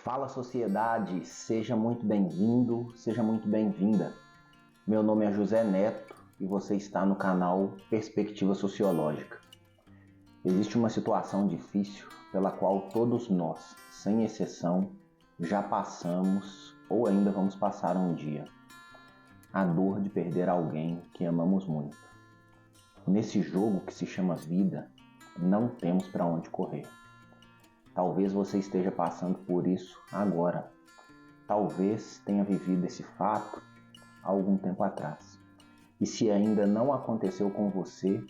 Fala sociedade, seja muito bem-vindo, seja muito bem-vinda. Meu nome é José Neto e você está no canal Perspectiva Sociológica. Existe uma situação difícil pela qual todos nós, sem exceção, já passamos ou ainda vamos passar um dia. A dor de perder alguém que amamos muito. Nesse jogo que se chama vida, não temos para onde correr. Talvez você esteja passando por isso agora. Talvez tenha vivido esse fato há algum tempo atrás. E se ainda não aconteceu com você,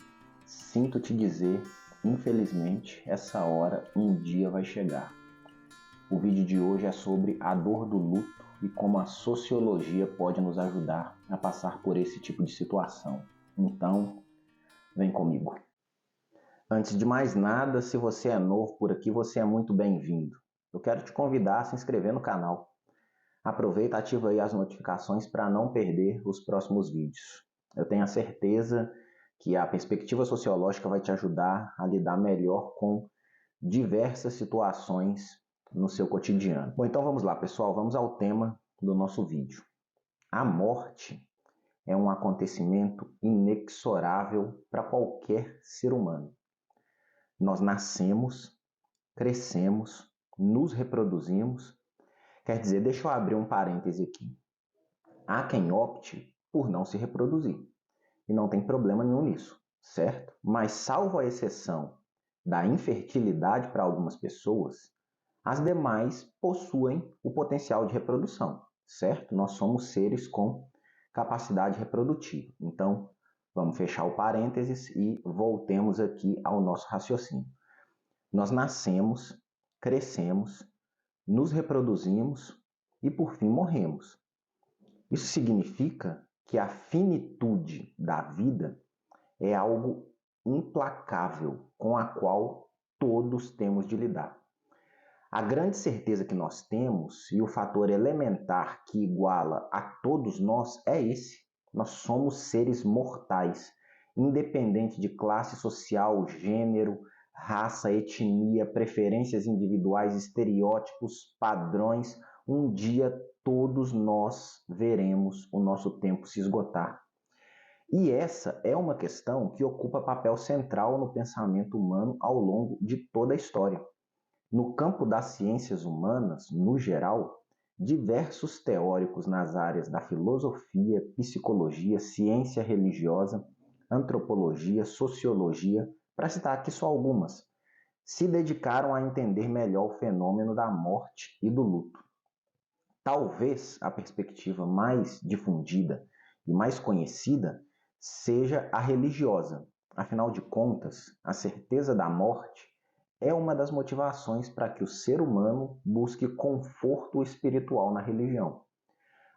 sinto te dizer, infelizmente, essa hora um dia vai chegar. O vídeo de hoje é sobre a dor do luto e como a sociologia pode nos ajudar a passar por esse tipo de situação. Então, vem comigo. Antes de mais nada, se você é novo por aqui, você é muito bem-vindo. Eu quero te convidar a se inscrever no canal. Aproveita e ativa aí as notificações para não perder os próximos vídeos. Eu tenho a certeza que a perspectiva sociológica vai te ajudar a lidar melhor com diversas situações no seu cotidiano. Bom, então vamos lá, pessoal, vamos ao tema do nosso vídeo. A morte é um acontecimento inexorável para qualquer ser humano. Nós nascemos, crescemos, nos reproduzimos. Quer dizer, deixa eu abrir um parêntese aqui. Há quem opte por não se reproduzir. E não tem problema nenhum nisso, certo? Mas salvo a exceção da infertilidade para algumas pessoas, as demais possuem o potencial de reprodução, certo? Nós somos seres com capacidade reprodutiva. Então, vamos fechar o parênteses e voltemos aqui ao nosso raciocínio. Nós nascemos, crescemos, nos reproduzimos e, por fim, morremos. Isso significa que a finitude da vida é algo implacável com a qual todos temos de lidar. A grande certeza que nós temos e o fator elementar que iguala a todos nós é esse. Nós somos seres mortais, independente de classe social, gênero, raça, etnia, preferências individuais, estereótipos, padrões. Um dia todos nós veremos o nosso tempo se esgotar. E essa é uma questão que ocupa papel central no pensamento humano ao longo de toda a história. No campo das ciências humanas, no geral, diversos teóricos nas áreas da filosofia, psicologia, ciência religiosa, antropologia, sociologia, para citar aqui só algumas, se dedicaram a entender melhor o fenômeno da morte e do luto. Talvez a perspectiva mais difundida e mais conhecida seja a religiosa. Afinal de contas, a certeza da morte é uma das motivações para que o ser humano busque conforto espiritual na religião.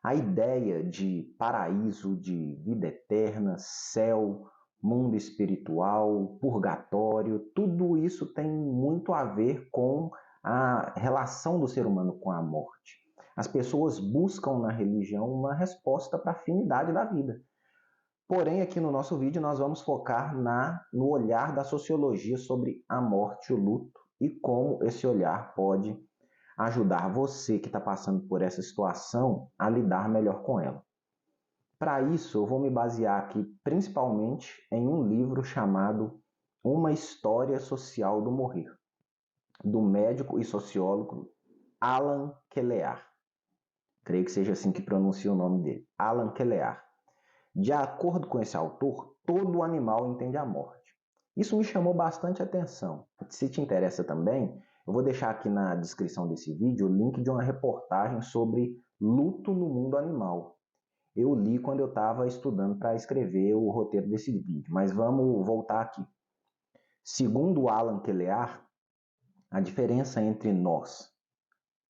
A ideia de paraíso, de vida eterna, céu, mundo espiritual, purgatório, tudo isso tem muito a ver com a relação do ser humano com a morte. As pessoas buscam na religião uma resposta para a finidade da vida. Porém, aqui no nosso vídeo nós vamos focar no olhar da sociologia sobre a morte e o luto e como esse olhar pode ajudar você que está passando por essa situação a lidar melhor com ela. Para isso, eu vou me basear aqui principalmente em um livro chamado Uma História Social do Morrer, do médico e sociólogo Alan Quelear. Creio que seja assim que pronuncia o nome dele, Alan Quelear. De acordo com esse autor, todo animal entende a morte. Isso me chamou bastante atenção. Se te interessa também, eu vou deixar aqui na descrição desse vídeo o link de uma reportagem sobre luto no mundo animal. Eu li quando eu estava estudando para escrever o roteiro desse vídeo, mas vamos voltar aqui. Segundo Alan Quelear, a diferença entre nós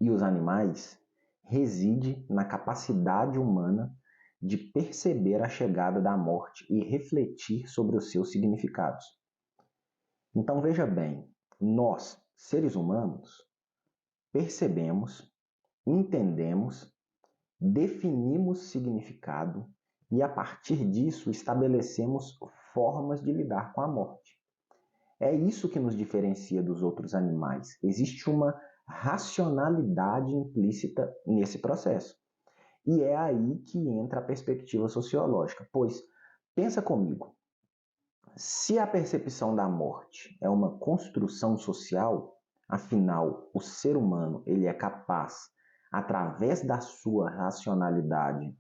e os animais reside na capacidade humana de perceber a chegada da morte e refletir sobre os seus significados. Então veja bem, nós, seres humanos, percebemos, entendemos, definimos significado e a partir disso estabelecemos formas de lidar com a morte. É isso que nos diferencia dos outros animais. Existe uma racionalidade implícita nesse processo. E é aí que entra a perspectiva sociológica, pois, pensa comigo, se a percepção da morte é uma construção social, afinal, o ser humano ele é capaz, através da sua racionalidade,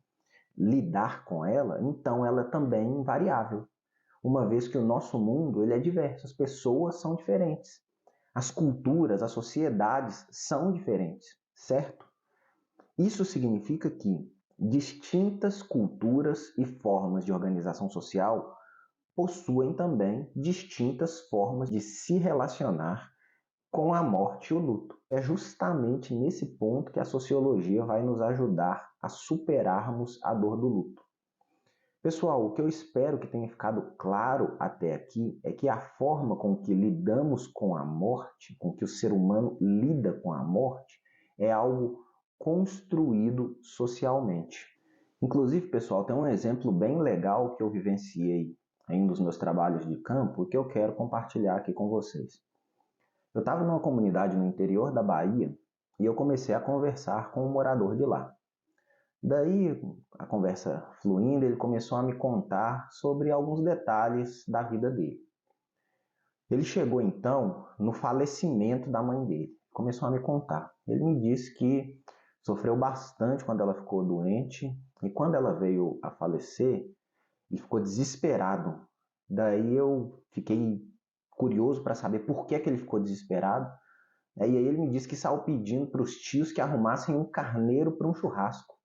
lidar com ela, então ela também é invariável, uma vez que o nosso mundo ele é diverso, as pessoas são diferentes, as culturas, as sociedades são diferentes, certo? Isso significa que distintas culturas e formas de organização social possuem também distintas formas de se relacionar com a morte e o luto. É justamente nesse ponto que a sociologia vai nos ajudar a superarmos a dor do luto. Pessoal, o que eu espero que tenha ficado claro até aqui é que a forma com que lidamos com a morte, com que o ser humano lida com a morte, é algo construído socialmente. Inclusive, pessoal, tem um exemplo bem legal que eu vivenciei em um dos meus trabalhos de campo e que eu quero compartilhar aqui com vocês. Eu estava numa comunidade no interior da Bahia e eu comecei a conversar com um morador de lá. Daí, a conversa fluindo, ele começou a me contar sobre alguns detalhes da vida dele. Ele chegou então no falecimento da mãe dele. Começou a me contar. Ele me disse que sofreu bastante quando ela ficou doente e quando ela veio a falecer, ele ficou desesperado. Daí eu fiquei curioso para saber por que ele ficou desesperado. E aí ele me disse que saiu pedindo para os tios que arrumassem um carneiro para um churrasco.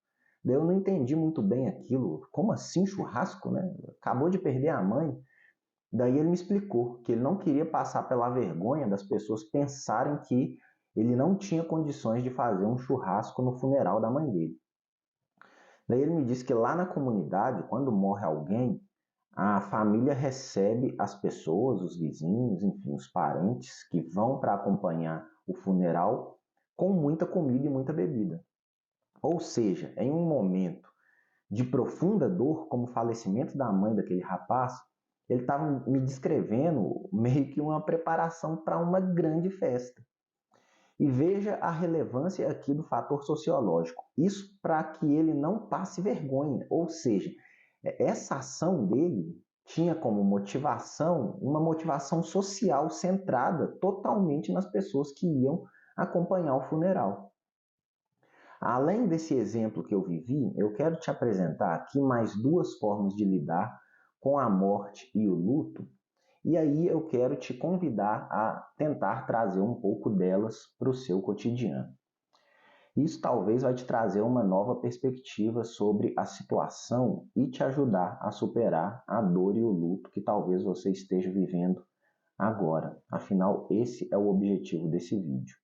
Daí eu não entendi muito bem aquilo. Como assim churrasco, né? Acabou de perder a mãe. Daí ele me explicou que ele não queria passar pela vergonha das pessoas pensarem que ele não tinha condições de fazer um churrasco no funeral da mãe dele. Daí ele me disse que lá na comunidade, quando morre alguém, a família recebe as pessoas, os vizinhos, enfim, os parentes que vão para acompanhar o funeral com muita comida e muita bebida. Ou seja, em um momento de profunda dor, como o falecimento da mãe daquele rapaz, ele estava me descrevendo meio que uma preparação para uma grande festa. E veja a relevância aqui do fator sociológico. Isso para que ele não passe vergonha. Ou seja, essa ação dele tinha como motivação uma motivação social centrada totalmente nas pessoas que iam acompanhar o funeral. Além desse exemplo que eu vivi, eu quero te apresentar aqui mais duas formas de lidar com a morte e o luto, e aí eu quero te convidar a tentar trazer um pouco delas para o seu cotidiano. Isso talvez vai te trazer uma nova perspectiva sobre a situação e te ajudar a superar a dor e o luto que talvez você esteja vivendo agora. Afinal, esse é o objetivo desse vídeo.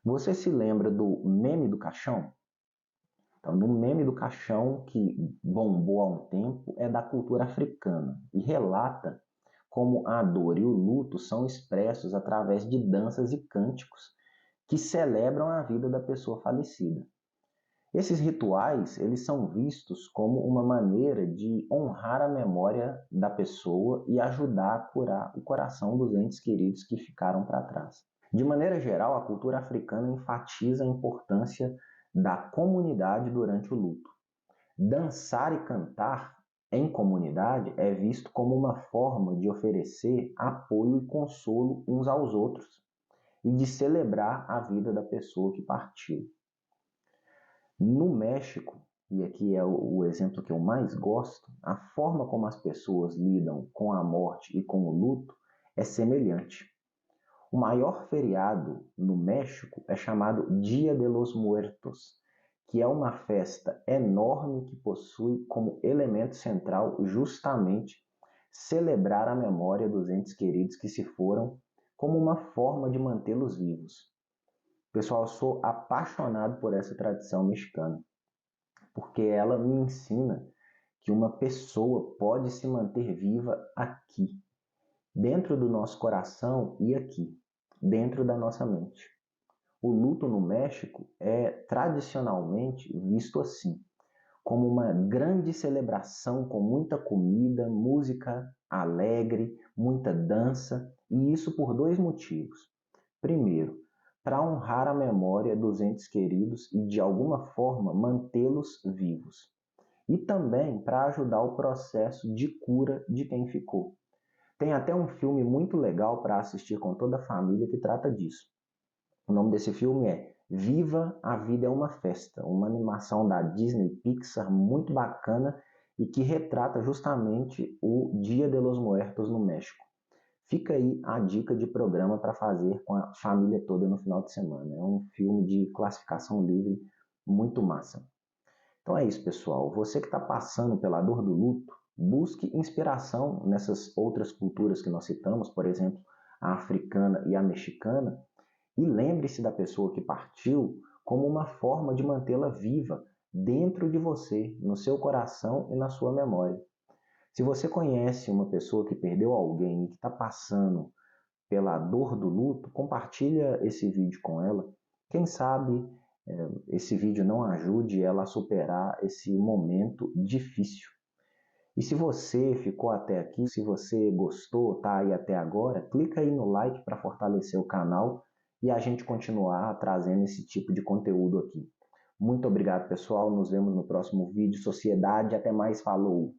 Você se lembra do meme do caixão? Então, no meme do caixão, que bombou há um tempo, é da cultura africana e relata como a dor e o luto são expressos através de danças e cânticos que celebram a vida da pessoa falecida. Esses rituais, eles são vistos como uma maneira de honrar a memória da pessoa e ajudar a curar o coração dos entes queridos que ficaram para trás. De maneira geral, a cultura africana enfatiza a importância da comunidade durante o luto. Dançar e cantar em comunidade é visto como uma forma de oferecer apoio e consolo uns aos outros e de celebrar a vida da pessoa que partiu. No México, e aqui é o exemplo que eu mais gosto, a forma como as pessoas lidam com a morte e com o luto é semelhante. O maior feriado no México é chamado Dia de los Muertos, que é uma festa enorme que possui como elemento central justamente celebrar a memória dos entes queridos que se foram como uma forma de mantê-los vivos. Pessoal, eu sou apaixonado por essa tradição mexicana, porque ela me ensina que uma pessoa pode se manter viva aqui, dentro do nosso coração e aqui, dentro da nossa mente. O luto no México é tradicionalmente visto assim, como uma grande celebração com muita comida, música alegre, muita dança, e isso por dois motivos. Primeiro, para honrar a memória dos entes queridos e de alguma forma mantê-los vivos. E também para ajudar o processo de cura de quem ficou. Tem até um filme muito legal para assistir com toda a família que trata disso. O nome desse filme é Viva, a Vida é uma Festa, uma animação da Disney Pixar muito bacana e que retrata justamente o Dia de los Muertos no México. Fica aí a dica de programa para fazer com a família toda no final de semana. É um filme de classificação livre muito massa. Então é isso, pessoal. Você que está passando pela dor do luto, busque inspiração nessas outras culturas que nós citamos, por exemplo, a africana e a mexicana, e lembre-se da pessoa que partiu como uma forma de mantê-la viva dentro de você, no seu coração e na sua memória. Se você conhece uma pessoa que perdeu alguém e que está passando pela dor do luto, compartilha esse vídeo com ela. Quem sabe esse vídeo não ajude ela a superar esse momento difícil. E se você ficou até aqui, se você gostou, tá aí até agora, clica aí no like para fortalecer o canal e a gente continuar trazendo esse tipo de conteúdo aqui. Muito obrigado, pessoal. Nos vemos no próximo vídeo. Sociedade, até mais. Falou!